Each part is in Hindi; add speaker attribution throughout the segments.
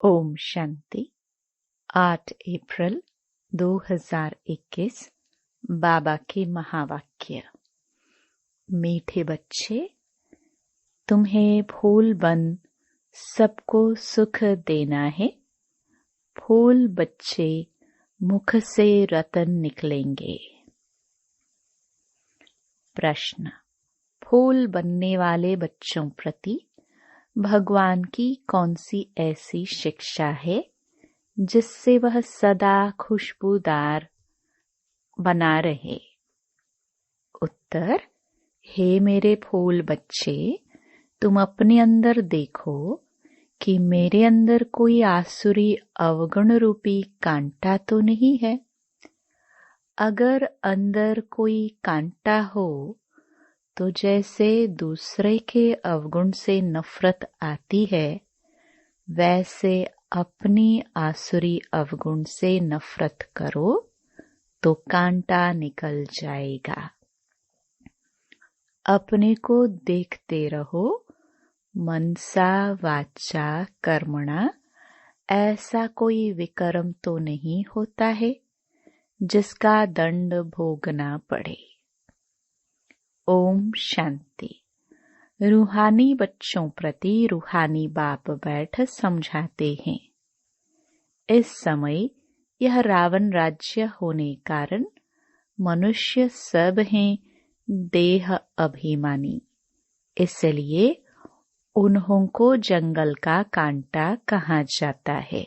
Speaker 1: ओम शांति। 8 अप्रैल 2021 बाबा के महावाक्य। मीठे बच्चे, तुम्हें फूल बन सबको सुख देना है। फूल बच्चे मुख से रतन निकलेंगे। प्रश्न। फूल बनने वाले बच्चों प्रति भगवान की कौन सी ऐसी शिक्षा है जिससे वह सदा खुशबूदार बना रहे? उत्तर। हे मेरे फूल बच्चे, तुम अपने अंदर देखो कि मेरे अंदर कोई आसुरी अवगुण रूपी कांटा तो नहीं है। अगर अंदर कोई कांटा हो तो जैसे दूसरे के अवगुण से नफरत आती है, वैसे अपनी आसुरी अवगुण से नफरत करो तो कांटा निकल जाएगा। अपने को देखते रहो, मनसा वाचा कर्मणा ऐसा कोई विकर्म तो नहीं होता है जिसका दंड भोगना पड़े। ओम शांति। रूहानी बच्चों प्रति रूहानी बाप बैठ समझाते हैं। इस समय यह रावण राज्य होने कारण मनुष्य सब हैं देह अभिमानी, इसलिए उन्हों को जंगल का कांटा कहा जाता है।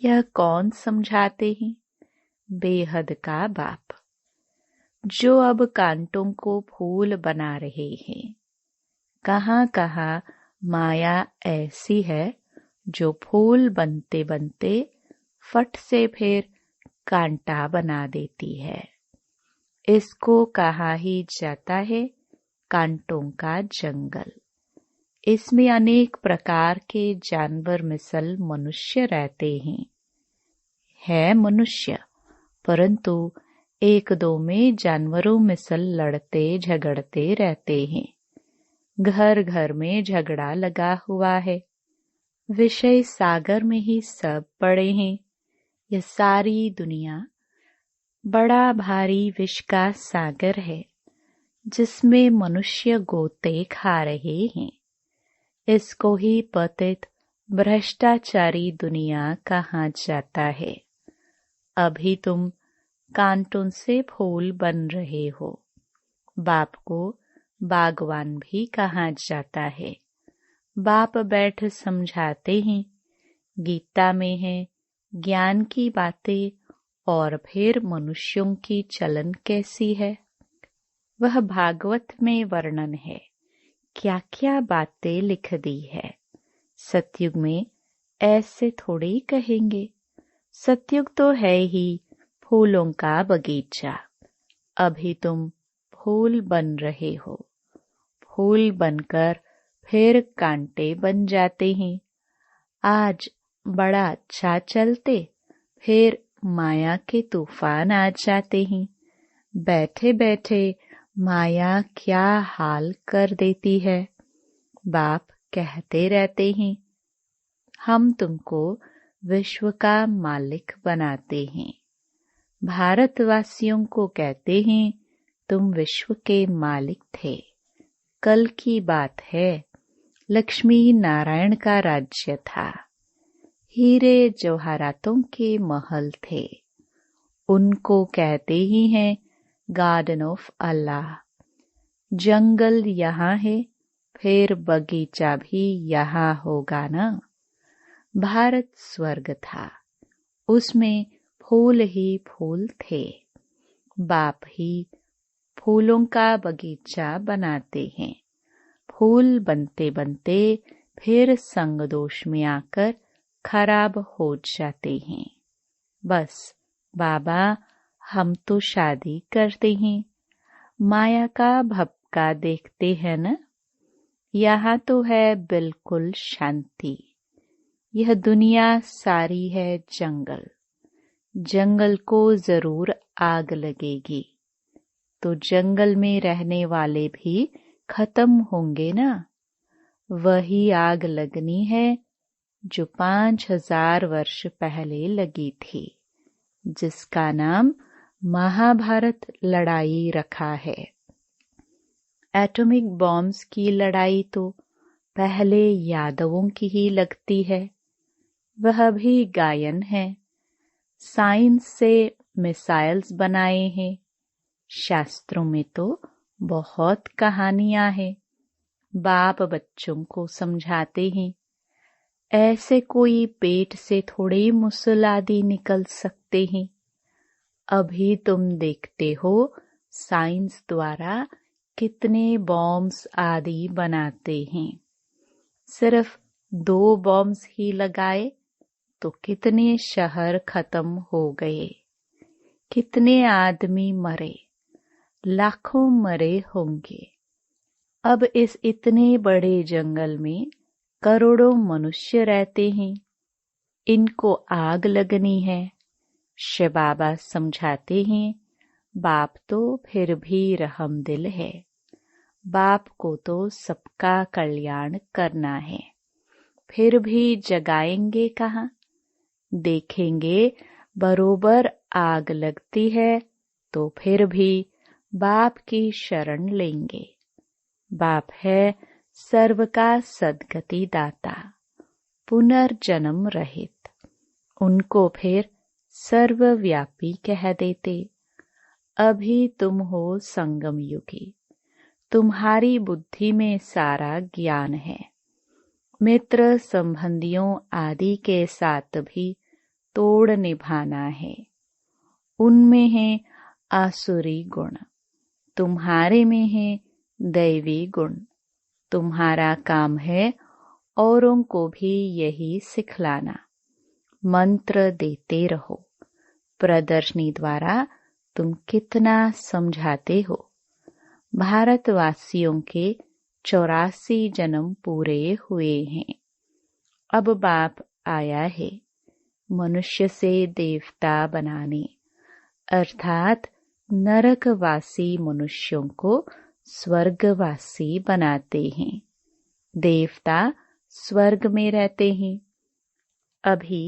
Speaker 1: यह कौन समझाते हैं? बेहद का बाप, जो अब कांटों को फूल बना रहे हैं। कहाँ कहाँ माया ऐसी है जो फूल बनते बनते फट से फिर कांटा बना देती है। इसको कहा ही जाता है कांटों का जंगल। इसमें अनेक प्रकार के जानवर मिसल मनुष्य रहते हैं। है मनुष्य, परंतु एक दो में जानवरों मिसल लड़ते झगड़ते रहते हैं। घर घर में झगड़ा लगा हुआ है। विषय सागर में ही सब पड़े हैं। यह सारी दुनिया बड़ा भारी विष का सागर है जिसमें मनुष्य गोते खा रहे हैं। इसको ही पतित भ्रष्टाचारी दुनिया कहा जाता है। अभी तुम कांटों से फूल बन रहे हो। बाप को बागवान भी कहा जाता है। बाप बैठ समझाते हैं। गीता में है ज्ञान की बातें और फिर मनुष्यों की चलन कैसी है, वह भागवत में वर्णन है। क्या क्या बातें लिख दी है। सतयुग में ऐसे थोड़ी कहेंगे। सतयुग तो है ही फूलों का बगीचा। अभी तुम फूल बन रहे हो। फूल बनकर फिर कांटे बन जाते हैं। आज बड़ा अच्छा चलते, फिर माया के तूफान आ जाते हैं। बैठे बैठे माया क्या हाल कर देती है। बाप कहते रहते हैं, हम तुमको विश्व का मालिक बनाते हैं। भारतवासियों को कहते हैं, तुम विश्व के मालिक थे। कल की बात है, लक्ष्मी नारायण का राज्य था। हीरे जवाहरातों के महल थे। उनको कहते ही हैं गार्डन ऑफ अल्लाह। जंगल यहाँ है, फिर बगीचा भी यहाँ होगा ना। भारत स्वर्ग था, उसमें फूल ही फूल थे। बाप ही फूलों का बगीचा बनाते हैं। फूल बनते बनते फिर संग दोष में आकर खराब हो जाते हैं। बस बाबा, हम तो शादी करते हैं। माया का भपका देखते हैं न। यहाँ तो है बिल्कुल शांति। यह दुनिया सारी है जंगल। जंगल को जरूर आग लगेगी, तो जंगल में रहने वाले भी खत्म होंगे ना। वही आग लगनी है जो 5000 वर्ष पहले लगी थी, जिसका नाम महाभारत लड़ाई रखा है। एटॉमिक बॉम्ब्स की लड़ाई तो पहले यादवों की ही लगती है, वह भी गायन है। साइंस से मिसाइल्स बनाए हैं। शास्त्रों में तो बहुत कहानियां हैं। बाप बच्चों को समझाते हैं, ऐसे कोई पेट से थोड़े मुसल आदि निकल सकते हैं। अभी तुम देखते हो साइंस द्वारा कितने बॉम्ब्स आदि बनाते हैं। सिर्फ 2 बॉम्ब्स ही लगाए तो कितने शहर खत्म हो गए, कितने आदमी मरे, लाखों मरे होंगे। अब इस इतने बड़े जंगल में करोड़ों मनुष्य रहते हैं, इनको आग लगनी है। शिव बाबा समझाते हैं, बाप तो फिर भी रहमदिल है। बाप को तो सबका कल्याण करना है, फिर भी जगाएंगे कहाँ। देखेंगे बरोबर आग लगती है तो फिर भी बाप की शरण लेंगे। बाप है सर्व का सद्गति दाता, पुनर्जन्म रहित। उनको फिर सर्वव्यापी कह देते। अभी तुम हो संगम युगी, तुम्हारी बुद्धि में सारा ज्ञान है। मित्र संबंधियों आदि के साथ भी तोड़ निभाना है। उनमें है आसुरी गुण, तुम्हारे में है दैवी गुण। तुम्हारा काम है औरों को भी यही सिखलाना। मंत्र देते रहो। प्रदर्शनी द्वारा तुम कितना समझाते हो। भारतवासियों के 84 जन्म पूरे हुए हैं। अब बाप आया है मनुष्य से देवता बनाने, अर्थात नरकवासी मनुष्यों को स्वर्गवासी बनाते हैं। देवता स्वर्ग में रहते हैं। अभी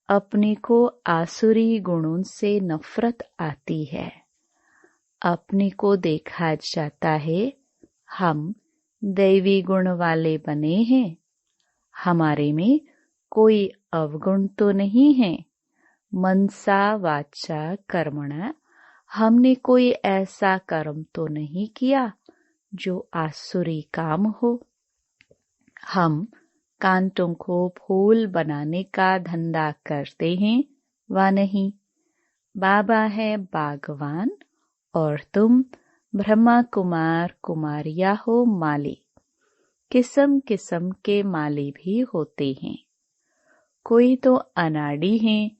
Speaker 1: अपने को आसुरी गुणों से नफरत आती है। अपने को देखा जाता है हम दैवी गुण वाले बने हैं, हमारे में कोई अवगुण तो नहीं है। मनसा वाचा कर्मणा, हमने कोई ऐसा कर्म तो नहीं किया जो आसुरी काम हो। हम कांटों को फूल बनाने का धंधा करते हैं वा नहीं। बाबा है बागवान और तुम ब्रह्मा कुमार कुमारिया हो माली। किस्म किस्म के माली भी होते हैं। कोई तो अनाड़ी हैं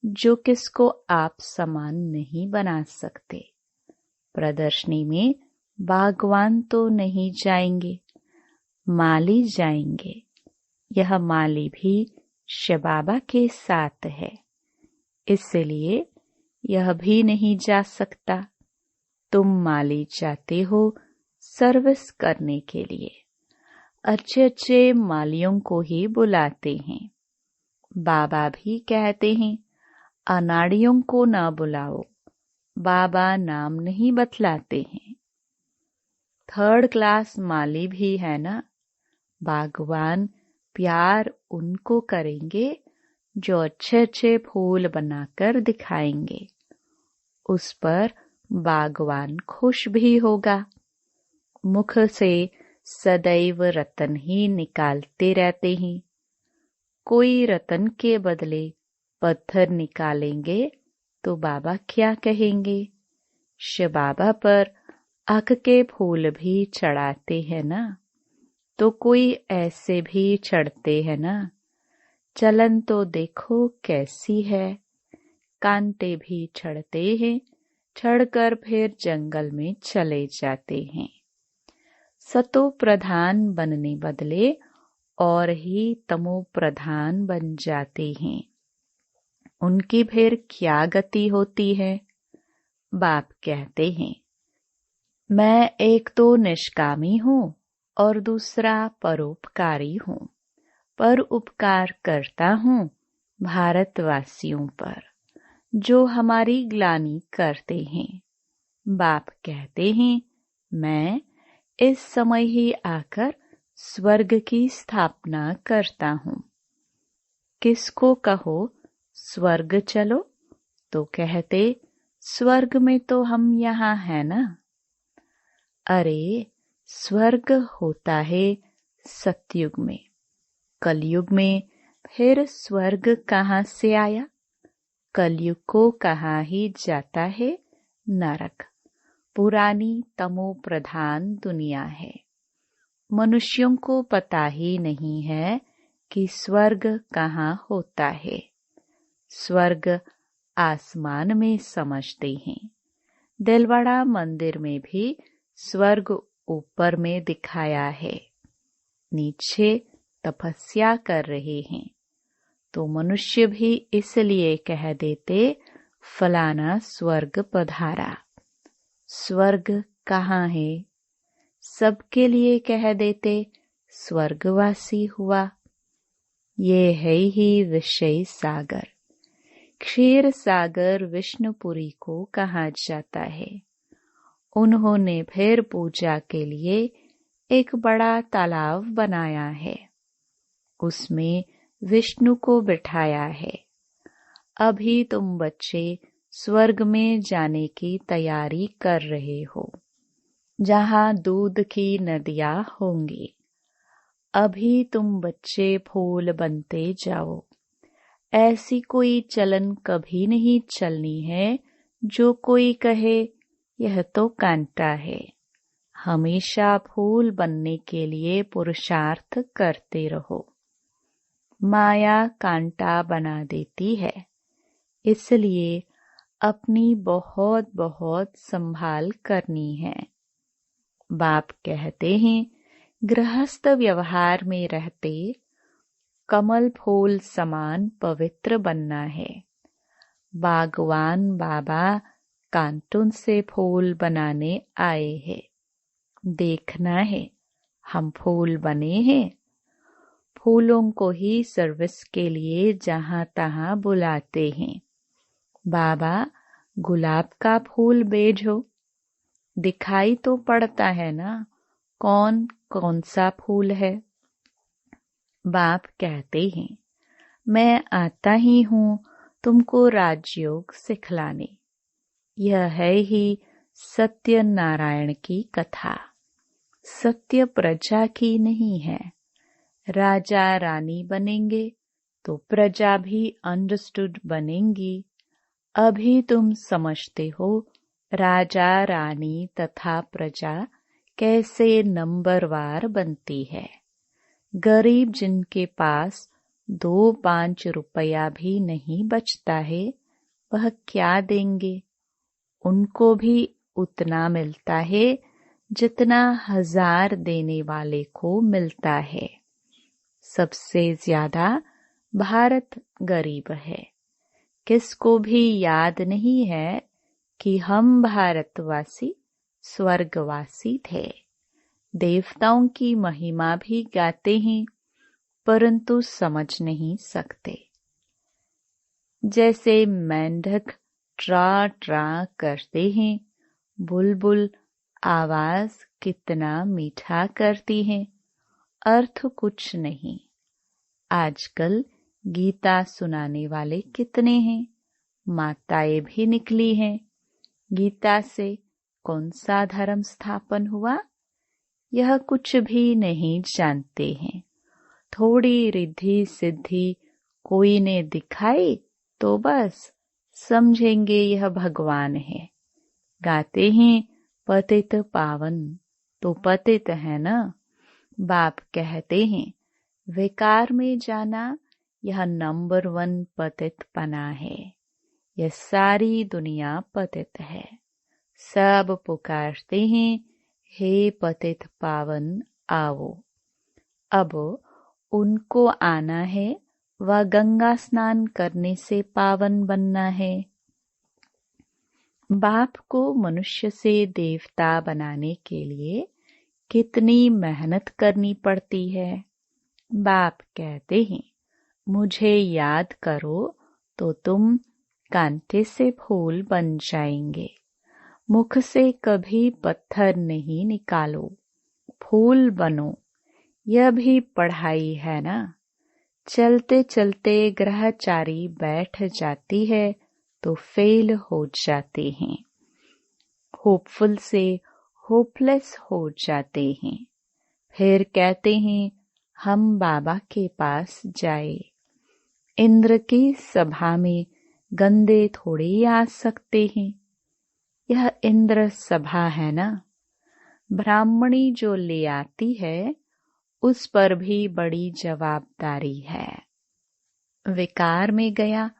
Speaker 1: जो किसको आप समान नहीं बना सकते। प्रदर्शनी में बागवान तो नहीं जाएंगे, माली जाएंगे। यह माली भी शिव बाबा के साथ है, इसलिए यह भी नहीं जा सकता। तुम माली जाते हो सर्विस करने के लिए। अच्छे अच्छे मालियों को ही बुलाते हैं। बाबा भी कहते हैं अनाड़ियों को ना बुलाओ। बाबा नाम नहीं बतलाते हैं। 3rd क्लास माली भी है ना। बागवान प्यार उनको करेंगे जो अच्छे अच्छे फूल बनाकर दिखाएंगे। उस पर बागवान खुश भी होगा। मुख से सदैव रतन ही निकालते रहते हैं। कोई रतन के बदले पत्थर निकालेंगे तो बाबा क्या कहेंगे। शिव बाबा पर आँख के फूल भी चढ़ाते हैं ना, तो कोई ऐसे भी चढ़ते हैं ना। चलन तो देखो कैसी है। कांटे भी चढ़ते हैं, चढ़कर फिर जंगल में चले जाते हैं। सतो प्रधान बनने बदले और ही तमो प्रधान बन जाते हैं। उनकी फिर क्या गति होती है। बाप कहते हैं मैं एक तो निष्कामी हूँ और दूसरा परोपकारी हूँ। पर उपकार करता हूँ भारतवासियों पर जो हमारी ग्लानि करते हैं। बाप कहते हैं मैं इस समय ही आकर स्वर्ग की स्थापना करता हूँ। किसको कहो स्वर्ग चलो तो कहते स्वर्ग में तो हम यहाँ हैं ना। अरे स्वर्ग होता है सतयुग में, कलयुग में फिर स्वर्ग कहाँ से आया। कलयुग को कहा ही जाता है नरक। पुरानी तमो प्रधान दुनिया है। मनुष्यों को पता ही नहीं है कि स्वर्ग कहाँ होता है। स्वर्ग आसमान में समझते हैं। दिलवाड़ा मंदिर में भी स्वर्ग ऊपर में दिखाया है, नीचे तपस्या कर रहे हैं। तो मनुष्य भी इसलिए कह देते फलाना स्वर्ग पधारा। स्वर्ग कहाँ है? सबके लिए कह देते स्वर्गवासी हुआ। ये है ही विषय सागर। क्षीर सागर विष्णुपुरी को कहा जाता है। उन्होंने फिर पूजा के लिए एक बड़ा तालाब बनाया है, उसमें विष्णु को बिठाया है। अभी तुम बच्चे स्वर्ग में जाने की तैयारी कर रहे हो, जहाँ दूध की नदियाँ होंगी। अभी तुम बच्चे फूल बनते जाओ। ऐसी कोई चलन कभी नहीं चलनी है जो कोई कहे यह तो कांटा है। हमेशा फूल बनने के लिए पुरुषार्थ करते रहो। माया कांटा बना देती है, इसलिए अपनी बहुत बहुत संभाल करनी है। बाप कहते हैं गृहस्थ व्यवहार में रहते कमल फूल समान पवित्र बनना है। बागवान बाबा कांटों से फूल बनाने आए हैं। देखना है हम फूल बने हैं। फूलों को ही सर्विस के लिए जहाँ तहाँ बुलाते हैं। बाबा गुलाब का फूल भेजो। दिखाई तो पड़ता है ना कौन कौन सा फूल है। बाप कहते हैं मैं आता ही हूँ तुमको राजयोग सिखलाने। यह है ही सत्य नारायण की कथा। सत्य प्रजा की नहीं है। राजा रानी बनेंगे तो प्रजा भी अंडरस्टूड बनेंगी। अभी तुम समझते हो राजा रानी तथा प्रजा कैसे नंबरवार बनती है। गरीब जिनके पास 2-5 रुपया भी नहीं बचता है वह क्या देंगे। उनको भी उतना मिलता है जितना 1000 देने वाले को मिलता है। सबसे ज्यादा भारत गरीब है। किसको भी याद नहीं है कि हम भारतवासी स्वर्गवासी थे। देवताओं की महिमा भी गाते हैं परंतु समझ नहीं सकते। जैसे मेंढक ट्रा ट्रा करते हैं, बुलबुल आवाज कितना मीठा करती है, अर्थ कुछ नहीं। आजकल गीता सुनाने वाले कितने हैं, माताएं भी निकली हैं। गीता से कौन सा धर्म स्थापन हुआ यह कुछ भी नहीं जानते हैं। थोड़ी रिद्धि सिद्धि कोई ने दिखाई तो बस समझेंगे यह भगवान है। गाते हैं पतित पावन, तो पतित है ना। बाप कहते हैं विकार में जाना यह नंबर 1 पतित पना है। यह सारी दुनिया पतित है। सब पुकारते हैं हे पतित पावन आओ। अब उनको आना है व गंगा स्नान करने से पावन बनना है। बाप को मनुष्य से देवता बनाने के लिए कितनी मेहनत करनी पड़ती है। बाप कहते हैं, मुझे याद करो तो तुम कांटे से फूल बन जाएंगे। मुख से कभी पत्थर नहीं निकालो, फूल बनो। यह भी पढ़ाई है ना। चलते चलते ग्रहचारी बैठ जाती है तो फेल हो जाते हैं। होपफुल से होपलेस हो जाते हैं। फिर कहते हैं हम बाबा के पास जाए। इंद्र की सभा में गंदे थोड़े ही आ सकते हैं। यह इंद्र सभा है ना। ब्राह्मणी जो ले आती है उस पर भी बड़ी जवाबदारी है। विकार में गया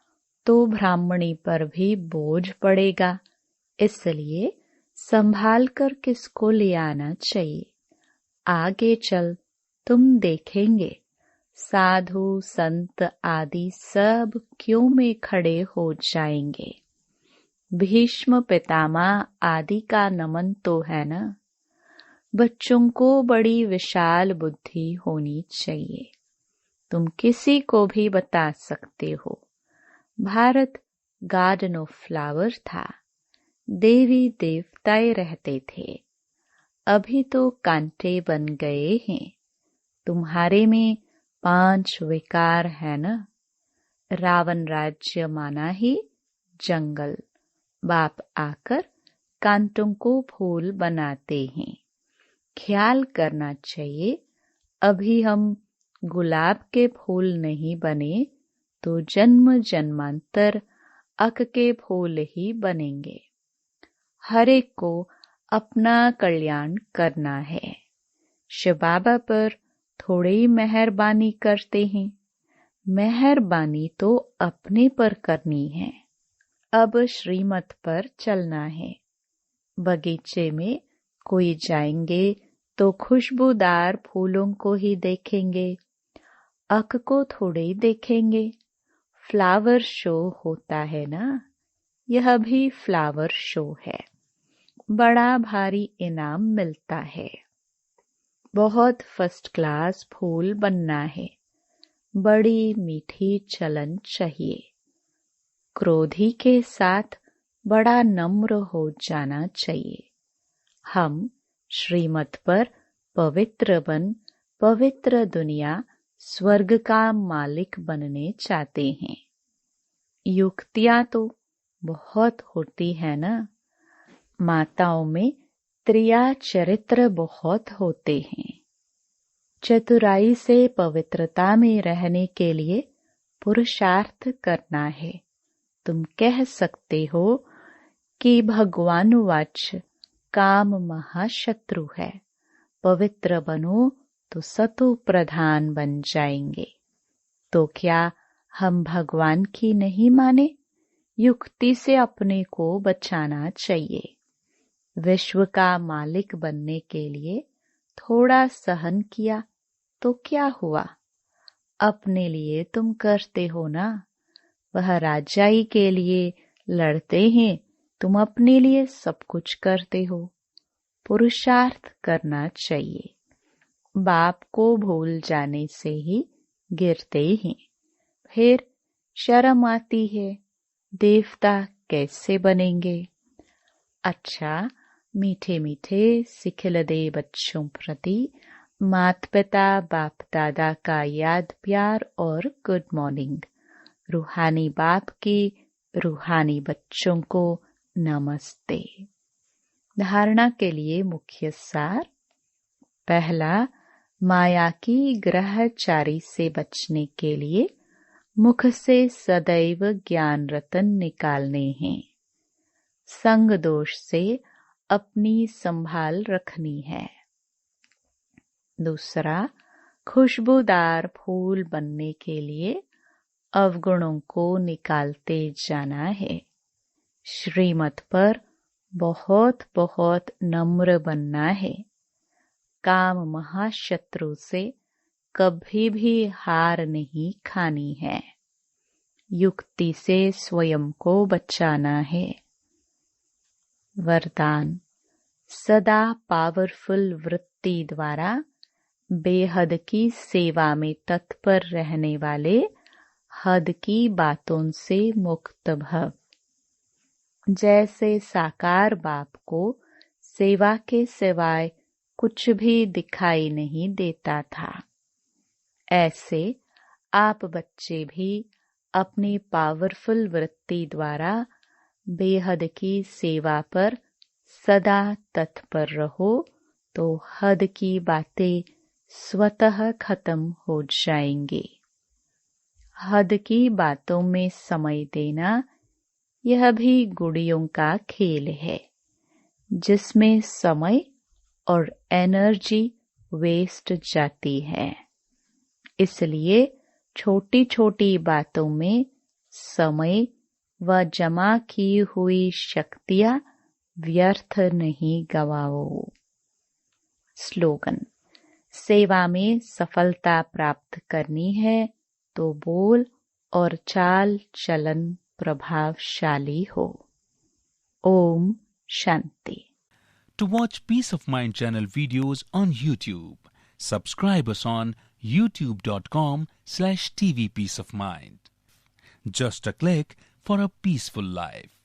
Speaker 1: तो ब्राह्मणी पर भी बोझ पड़ेगा। इसलिए संभाल कर किसको ले आना चाहिए। आगे चल तुम देखेंगे साधु संत आदि सब क्यों में खड़े हो जाएंगे। भीष्म पितामह आदि का नमन तो है ना। बच्चों को बड़ी विशाल बुद्धि होनी चाहिए। तुम किसी को भी बता सकते हो भारत गार्डन ऑफ फ्लावर था। देवी देवताएं रहते थे। अभी तो कांटे बन गए हैं। तुम्हारे में 5 विकार है ना। रावण राज्य माना ही जंगल। बाप आकर कांटों को फूल बनाते हैं। ख्याल करना चाहिए अभी हम गुलाब के फूल नहीं बने तो जन्म जन्मांतर अक के फूल ही बनेंगे। हर एक को अपना कल्याण करना है। शिव बाबा पर थोड़ी ही मेहरबानी करते हैं। मेहरबानी तो अपने पर करनी है। अब श्रीमत पर चलना है। बगीचे में कोई जाएंगे तो खुशबूदार फूलों को ही देखेंगे। अक को थोड़े ही देखेंगे। फ्लावर शो होता है ना। यह भी फ्लावर शो है। बड़ा भारी इनाम मिलता है। बहुत फर्स्ट क्लास फूल बनना है। बड़ी मीठी चलन चाहिए। क्रोधी के साथ बड़ा नम्र हो जाना चाहिए। हम श्रीमत पर पवित्र बन पवित्र दुनिया स्वर्ग का मालिक बनने चाहते हैं। युक्तियां तो बहुत होती है ना। माताओं में त्रिया चरित्र बहुत होते हैं। चतुराई से पवित्रता में रहने के लिए पुरुषार्थ करना है। तुम कह सकते हो कि भगवानुवाच काम महाशत्रु है। पवित्र बनो तो सतो प्रधान बन जाएंगे। तो क्या हम भगवान की नहीं माने। युक्ति से अपने को बचाना चाहिए। विश्व का मालिक बनने के लिए थोड़ा सहन किया तो क्या हुआ। अपने लिए तुम करते हो ना। वह राजाई के लिए लड़ते हैं। तुम अपने लिए सब कुछ करते हो। पुरुषार्थ करना चाहिए। बाप को भूल जाने से ही गिरते हैं। फिर शर्म आती है। देवता कैसे बनेंगे। अच्छा, मीठे मीठे सिखिलदे बच्चों प्रति माता पिता बाप दादा का याद प्यार और गुड मॉर्निंग। रूहानी बाप की रूहानी बच्चों को नमस्ते। धारणा के लिए मुख्य सार। पहला, माया की ग्रहचारी से बचने के लिए मुख से सदैव ज्ञान रतन निकालने हैं। संग दोष से अपनी संभाल रखनी है। दूसरा, खुशबूदार फूल बनने के लिए अवगुणों को निकालते जाना है। श्रीमत पर बहुत बहुत नम्र बनना है। काम महाशत्रु से कभी भी हार नहीं खानी है। युक्ति से स्वयं को बचाना है। वरदान, सदा पावरफुल वृत्ति द्वारा बेहद की सेवा में तत्पर रहने वाले हद की बातों से मुक्त भव। जैसे साकार बाप को सेवा के सिवाय कुछ भी दिखाई नहीं देता था, ऐसे आप बच्चे भी अपनी पावरफुल वृत्ति द्वारा बेहद की सेवा पर सदा तत्पर रहो तो हद की बातें स्वतः खत्म हो जाएंगी। हद की बातों में समय देना यह भी गुड़ियों का खेल है, जिसमें समय और एनर्जी वेस्ट जाती है। इसलिए छोटी छोटी बातों में समय व जमा की हुई शक्तियां व्यर्थ नहीं गवाओ। स्लोगन: सेवा में सफलता प्राप्त करनी है तो बोल और चाल चलन प्रभावशाली हो। Om Shanti.
Speaker 2: To watch Peace of Mind channel videos on YouTube, subscribe us on youtube.com/tvpeaceofmind. Just a click for a peaceful life.